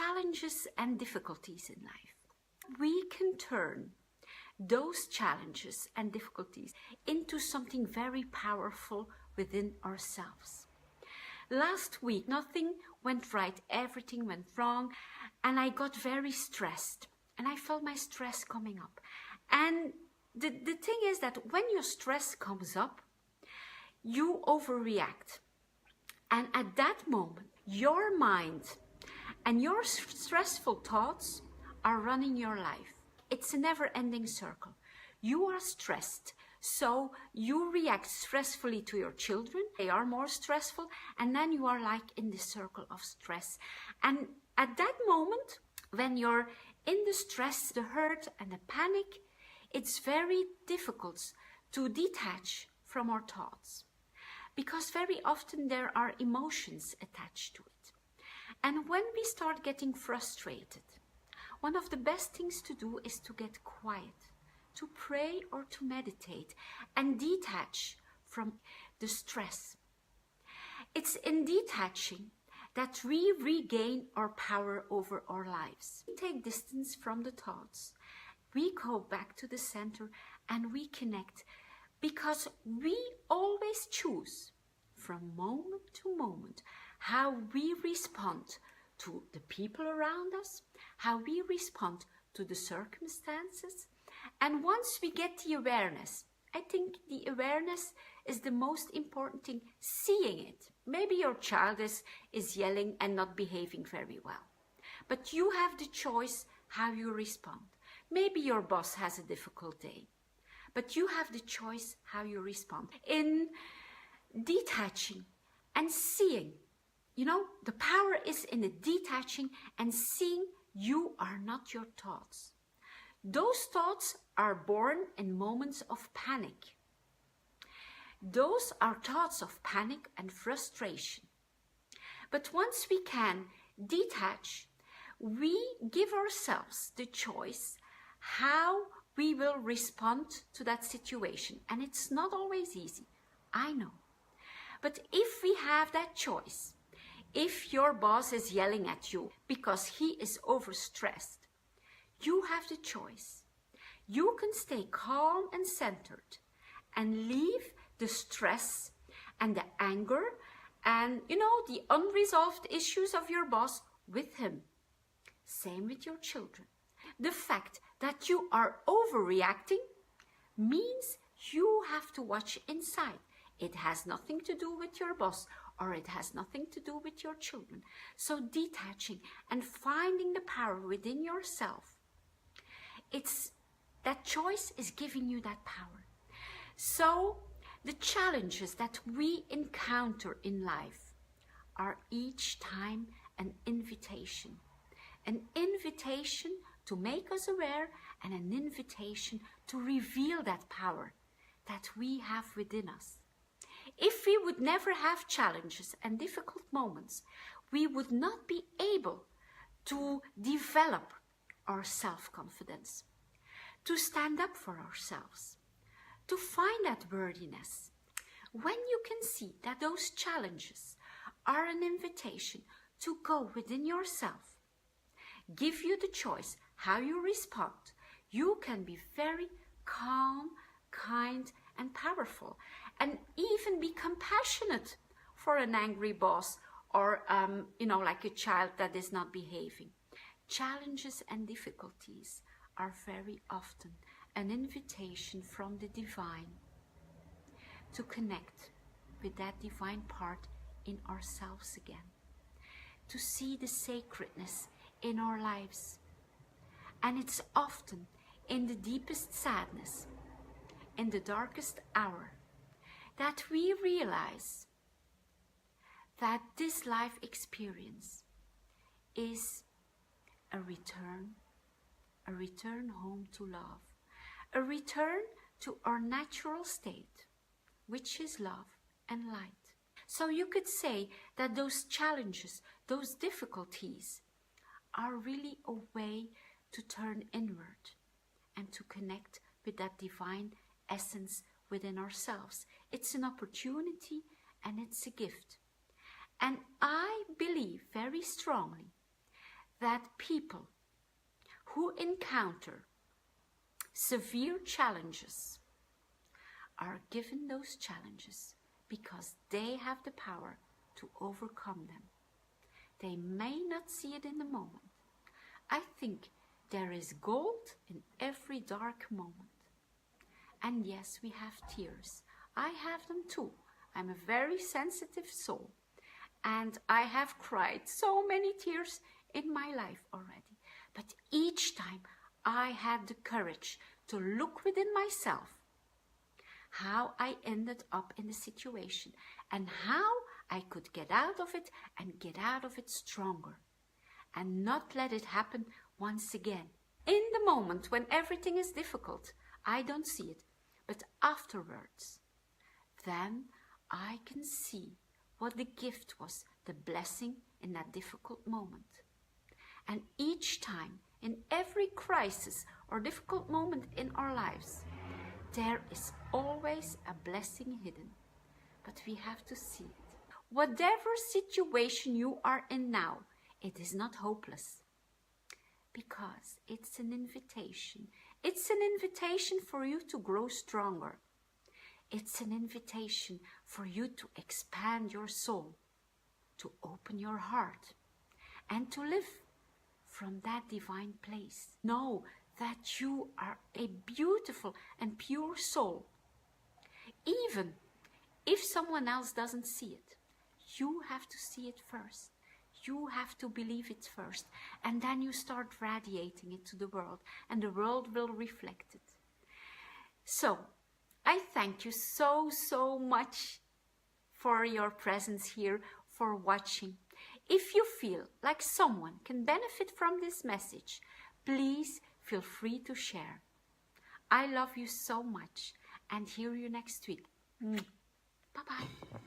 challenges and difficulties in life. We can turn those challenges and difficulties into something very powerful within ourselves. Last week, nothing went right, everything went wrong, and I got very stressed, and I felt my stress coming up. And the thing is that when your stress comes up, you overreact. And at that moment, your mind and your stressful thoughts are running your life. It's a never-ending circle. You are stressed, so you react stressfully to your children. They are more stressful, and then you are like in the circle of stress. And at that moment, when you're in the stress, the hurt, and the panic, it's very difficult to detach from our thoughts, because very often there are emotions attached to it. And when we start getting frustrated, one of the best things to do is to get quiet, to pray or to meditate and detach from the stress. It's in detaching that we regain our power over our lives. We take distance from the thoughts. We go back to the center and we connect, because we always choose from moment to moment how we respond to the people around us, how we respond to the circumstances. And once we get the awareness, I think the awareness is the most important thing, seeing it. Maybe your child is yelling and not behaving very well, but you have the choice how you respond. Maybe your boss has a difficult day, but you have the choice how you respond. In detaching and seeing, the power is in the detaching and seeing you are not your thoughts. Those thoughts are born in moments of panic. Those are thoughts of panic and frustration. But once we can detach, we give ourselves the choice how we will respond to that situation. And it's not always easy, I know. But if we have that choice, if your boss is yelling at you because he is overstressed, you have the choice. You can stay calm and centered and leave the stress and the anger and, the unresolved issues of your boss with him. Same with your children. The fact that you are overreacting means you have to watch inside. It has nothing to do with your boss, or it has nothing to do with your children. So detaching and finding the power within yourself, that choice is giving you that power. So the challenges that we encounter in life are each time an invitation to make us aware, and an invitation to reveal that power that we have within us. If we would never have challenges and difficult moments, we would not be able to develop our self-confidence, to stand up for ourselves, to find that worthiness. When you can see that those challenges are an invitation to go within yourself, give you the choice how you respond, you can be very calm, kind, and powerful, and even be compassionate for an angry boss or, like a child that is not behaving. Challenges and difficulties are very often an invitation from the divine to connect with that divine part in ourselves again, to see the sacredness in our lives. And it's often in the deepest sadness, in the darkest hour, that we realize that this life experience is a return home to love, a return to our natural state, which is love and light. So you could say that those challenges, those difficulties, are really a way to turn inward and to connect with that divine essence within ourselves. It's an opportunity and it's a gift. And I believe very strongly that people who encounter severe challenges are given those challenges because they have the power to overcome them. They may not see it in the moment. I think there is gold in every dark moment. And yes, we have tears. I have them too. I'm a very sensitive soul. And I have cried so many tears in my life already. But each time I had the courage to look within myself how I ended up in the situation and how I could get out of it and get out of it stronger and not let it happen once again. In the moment when everything is difficult, I don't see it, but afterwards, then I can see what the gift was, the blessing in that difficult moment. And each time, in every crisis or difficult moment in our lives, there is always a blessing hidden, but we have to see it. Whatever situation you are in now, it is not hopeless, because it's an invitation. It's an invitation for you to grow stronger. It's an invitation for you to expand your soul, to open your heart, and to live from that divine place. Know that you are a beautiful and pure soul. Even if someone else doesn't see it, you have to see it first. You have to believe it first. And then you start radiating it to the world, and the world will reflect it. So, I thank you so much for your presence here, for watching. If you feel like someone can benefit from this message, please feel free to share. I love you so much, and hear you next week. Bye-bye.